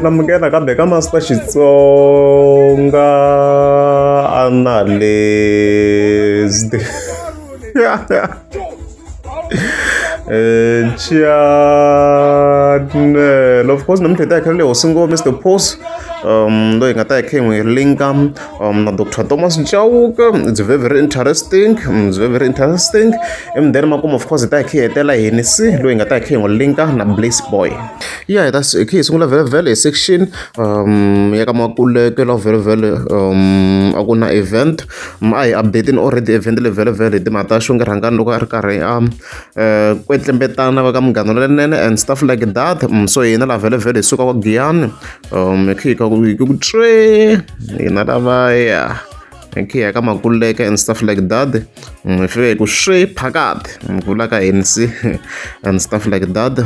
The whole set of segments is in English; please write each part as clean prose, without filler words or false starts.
namukela kambe ka Master Xitsonga analyst. Channel. Of course, namuhla ta khale usingo Mr. Post. Loyi nga ta khe n'wi linka na Dr. Thomas Chauke. It's very interesting. It's very interesting. And then makumu of course ta khe hetela Hennessy loyi nga ta khe n'wi linka na Blaze Boy. Yeah, that's khe sungula very section ya ka Makuleke la very akuna event. I updating already event le very timata shunga rhangani loko a ri karhi kwetlembetana va ka Munghana Lonene and stuff like that. So yena la very suka wa Giyani khe ka ku tre yena lavaya khe ka Makuleke and stuff like that. Fike ku swe phakati mvula ka Hennessy and stuff like that.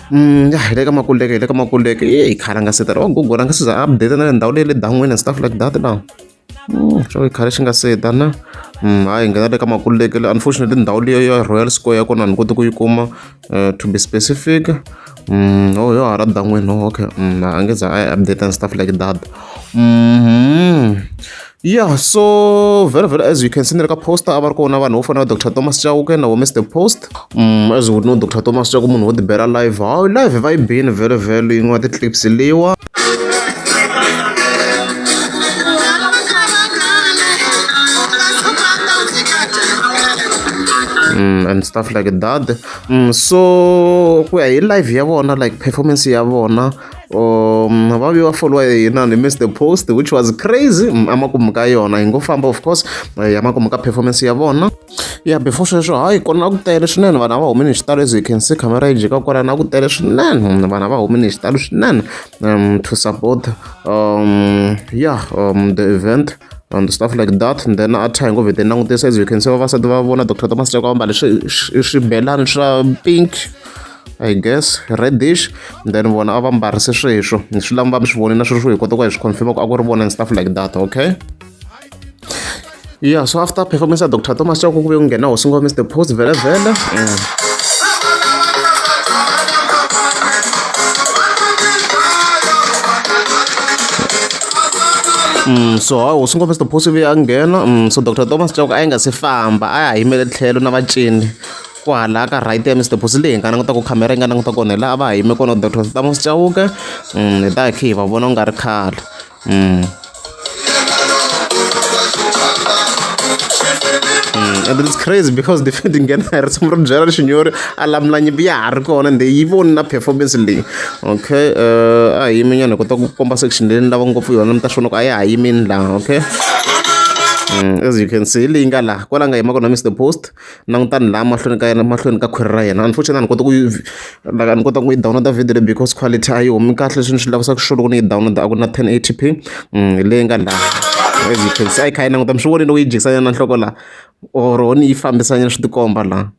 Yeah, le ka Makuleke i khala nga seta ro Google nga siza update na ndhawu le dan'wini and stuff like that now. So khale xi nga seta na hayi nghena le ka Makuleke unfortunately ndhawu leyo ya Royal Square ya kona ni koti ku yi kuma to be specific. Oh yo ara dan'wini okay angeza I update and stuff like that. Yeah, so very as you can see like a poster ava ri kona vanhu vo fana na Dr. Thomas Chauke na Mr. Post. As you know Dr. Thomas Chauke munhu wo ti bela live live va yi bini very yin'wana ti clips liwa and stuff like that. So ku ya hi live ya vona like performance ya vona va vi va followa hina ni Mr. Post which was crazy amakumu ka yona hi ngo famba of course ya makumu ka performance ya vona. Yeah, before sweswo hayi kona ku tele swinene vana va humini hi xitalo as you can see camera yi jika kwala na ku tele swinene vana va humini hi xitalo swinene to support the event and stuff like that. And then at time ngove langutisa as you can see vavasati va vona Dr. Thomas Chauke va mbale swibelani swa pink I guess reddish. Then vona a va mbarise sweswo ni swi lava mi swi voni na sweswo hi kota ku hi swi confirm ku a ku ri vona and stuff like that. Okay, yeah, so after performance ya Dr. Thomas Chauke ku ve ku nghena hosi ngoma Mr. Post vele so hosi ngoma Mr. Post ve a nghena so Dr. Thomas Chauke a yi nga se famba a ya yimele tlhelo na vacini kwahala ka right ya Mr. Post leyi hi nga languta ku camera yi nga languta kona hi laha a va ha yime kona Dr. Thomas Chauke hi ta khe hi va vona ku nga ri khale. And it's crazy because defending again some from Gerald Shinyori alamla nyibi ya ri kona and yi voni na performance leyi. Okay, a hi yime nyana kota ku komba section leyi ni lava ngopfu yona mi ta swona ku a ya ha yimini laha. Okay, as you can see leyi nga laha kwala nga yima kona Mr. Post langutani laha mahlweni ka khwiri ra yena. Unfortunately ni kota ku yi downloada video because quality a yi humi kahle leswi ni swi lavisaka sure loko ni yi downloada a ku na 1080p leyi nga laha. As you can see a yi kha yi languta mi swi vonile loko yi jikisanyana na nhloko laha or ni yi fambisanyana swi tikomba laha.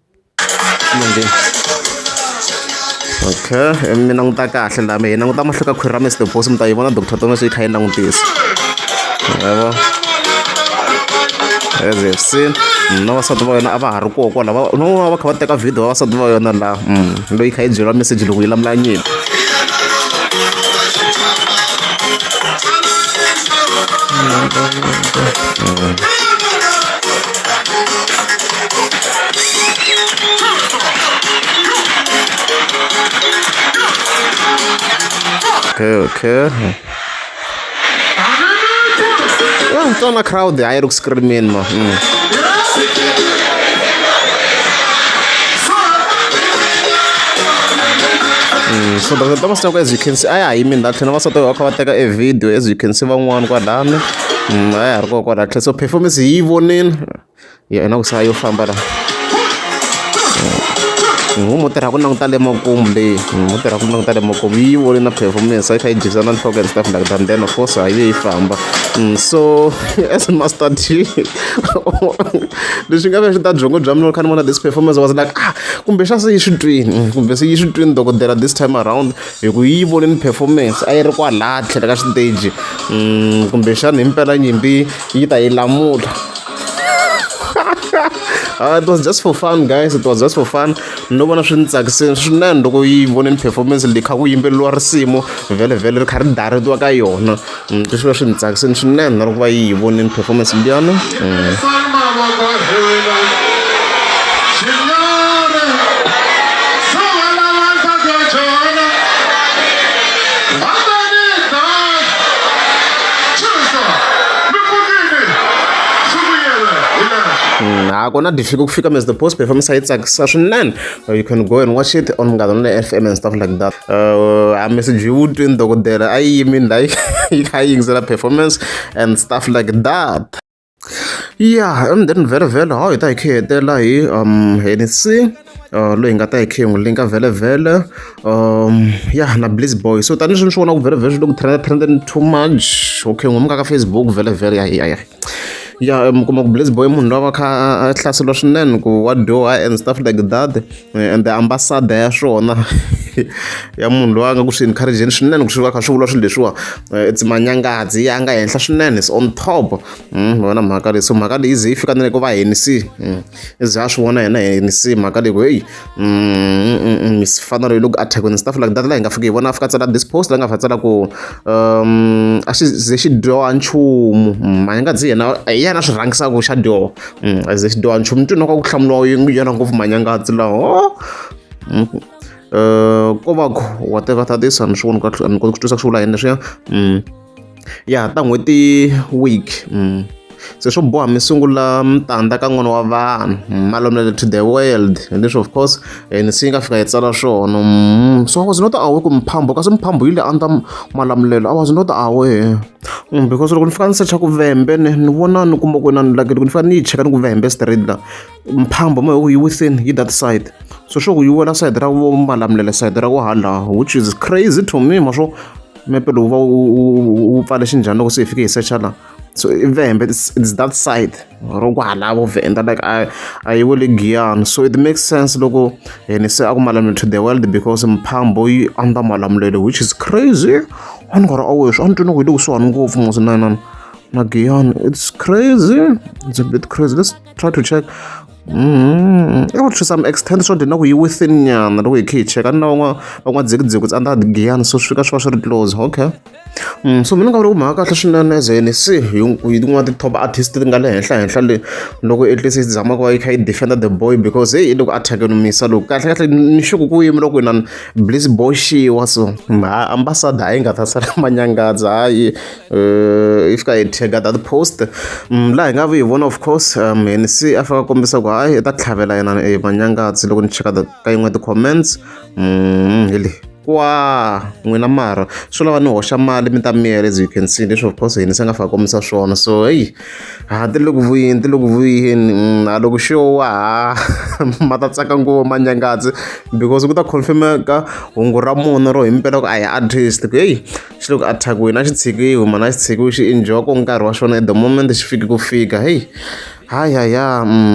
Okay, mi languta kahle laha mi hi languta mahlo ka khwiri ra Mr. Post mi ta yi vona Dr. Thomas yi kha yi langutisa yavo. As you've seen na vasati va yona a va ha ri koho kwala no va kha va teka video vavasati va yona laha loyi kha yi byeriwa message loko yi lamula nyini. Okay. Tona crowd a yi ri ku screameni ma. So Dr. Thomas Chauke as you can see a ya ha yimini laha tlhelo vasati va kha va teka e video as you can see van'wana kwalani a ya ha ri koho kwala tlhelo so performance hi yi vonini yena ku sa yo famba laha. Mo tirha ku languta le makumu leyi mo tirha ku languta le makumu yi voni na performance a yi kha yi jikisana nhloko and stuff like that then of course a yi famba. So as Master T leswi nga ve swi ta byongo bya mina kha ni vona this performance was like kumbe xa se yi swi twini kumbe se yi swi twini dokodela this time around hi ku yi vonini performance a yi ri kwalaha tlhelo ka stage kumbe xana himpela nyimpi yi ta yi lamula. It was just for fun, guys. It was just for fun. no vona swi ni tsakisini swinene loko yi voneni performance leyi kha ku yimbeleriwa risimu vhele ri kha ri daritiwa ka yona leswi va swi ni tsakisini swinene na loko va yi voneni performance liyana kona difficult kufika as the post performance yi tsakisa swinene. You can go and watch it on Ngadalone FM and stuff like that. A message you twin dokodela a yi yimi la yi kha yi yingisela performance and stuff like that. Yeah, and then very how hi ta hi khetela hi Hennessy loyi nga ta hi khe n'wi linka vhele yeah na Bliss Boy. So tani swi vona ku vhele loko trending too much. Okay, n'wi muka ka Facebook vhele ya kuma ku Bliss Boy munhu lowa kha a hlaseliwa swinene ku wa dyoha and stuff like that, and the ambassador ya swona ya munhu lowa nga ku swi encourageni swinene ku swi va kha swi vula swilo leswiwa it's manyangadzi ya nga henhla swinene, is on top vona mhaka leyi. So mhaka leyi ize yi fika na le ku va Hennessy ize a swi vona yena Hennessy mhaka leyi ku hey Miss Fanaro yi loko attack and stuff like that, la hi nga fika hi vona a fika tsala this post la nga fa tsala ku a xi ze xi dyoha nchumu manyangadzi yena swi rhangisa ku xa dyoha a ze xi dyoha nchumu ntwi na ka ku hlamuriwa yena ngopfu manyangadzi lawa ko va whatever that is ni swi vona ni koti ku twisa ku swi vula yini leswiya ya ta n'hweti week se swo boha mi sungula mtanda ka n'wana wa vanhu malamulele to the world, and leswi of course ni si nga fika hi tsala swona. So I was not aware ku Mphambo kasi Mphambo yi le under malamulelo, I was not aware because loko ni fika ni searcha ku Vhembe ni vona ni kuma ku like loko ni fika ni yi cheka ni ku Vhembe street la Mphambo mo yi within hi that side, so sure you wela side ra vo malamulele side ra ku hala, which is crazy to me maswo mepe lo va u pfale xinjhani loko se hi fike hi searcha la. So Vhembe it's that side ro ku hala vo Venda like I will Giyani, so it makes sense loko ni se aku malamulele to the world because Mphambo yi under malamulele, which is crazy. Ani ngara awesh ani tuna ku hi kusuhani ngopfu mos na Giyani, it's crazy, it's a bit crazy. Let's try to check to some extent swo dina ku yi within nyana loko hi khe hi cheka na van'wa dzikidziki it's under Giyani, so swi fika swi va swi ri close. Okay, so mina nga vula ku mhaka kahle swinene as Hennessy hi tin'wana ti-top artist ti nga le henhla le loko at least hi zama ku va yi kha yi defender the boy, because hey loko attack no misa loko kahle ni xuku ku yimi loko na Bliss Boy xiwa so ambassador hayi nga ta sala manyangadza hayi if ka hi tag that post la hi nga vi hi vona of course Hennessy a faka kombisa ku hayi ta tlhavela yena manyangadzi loko ni cheka ka yin'we ti-comments heli kwa n'wina mara swi lava ni hoxa mali mi ta miyela, as you can see leswi of course Hennessy nga faka kombisa swona. So hey ti le ku vuyeni a loko xowa ma ta tsaka ngopfu manyangadzi because ku ta confirm ka hungu ra munhu ro himpela ku a hi artist ku hey xi le ku attack-iweni a xi tshikiwi mana a xi tshikiwi xi enjoy ko nkarhi wa xona at the moment xi fiki ku fika hey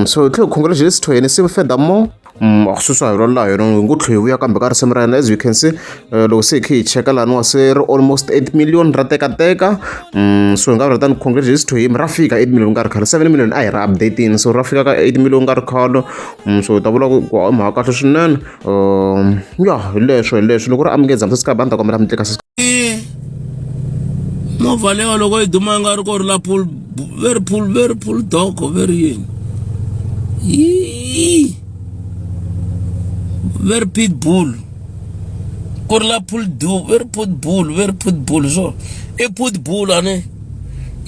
so congratulations to Hennessy furthermore susa hi rona yona hi ngo tlhe vuya kambe ka risimu ra yena. As you can see loko se hi khe hi cheka laniwa se ri almost 8 million ra teka so hi nga vula tani congratulations to him, ra fika 8 million ka ri khale 7 million a hi ra updating, so ra fika ka 8 million ka ri khalo so hi ta vula ku hi mhaka kahle swinene ya hi leswo loko ri amukeza mse sika banda kombela mi tleka movha lewa loko yi duma nga ri ko ri la very pull dog very yini very pitbull korla pull do very pitbull so e pitbull ane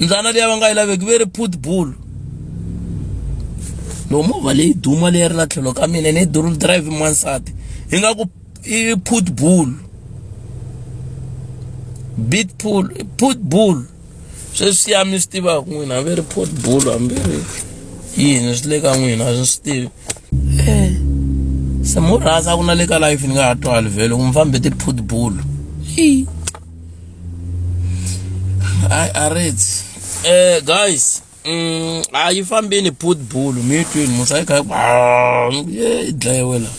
ndzana leyi va nga yi laveki very pitbull no movha leyi duma leyi ri la tlhelo ka mina ni duru drive n'wansati hi nga ku i pitbull pitbull sweswi ya mi swi tivaka n'wina very pitbull hambiri yini swi le ka n'wina a swi swi tivi se murhasa ku na le ka life ni nga ha twali vhele ku mi fambe ti-pitbull arets guys a yi fambeni pitbull mi yi twini musa yi kha yi dlayiwela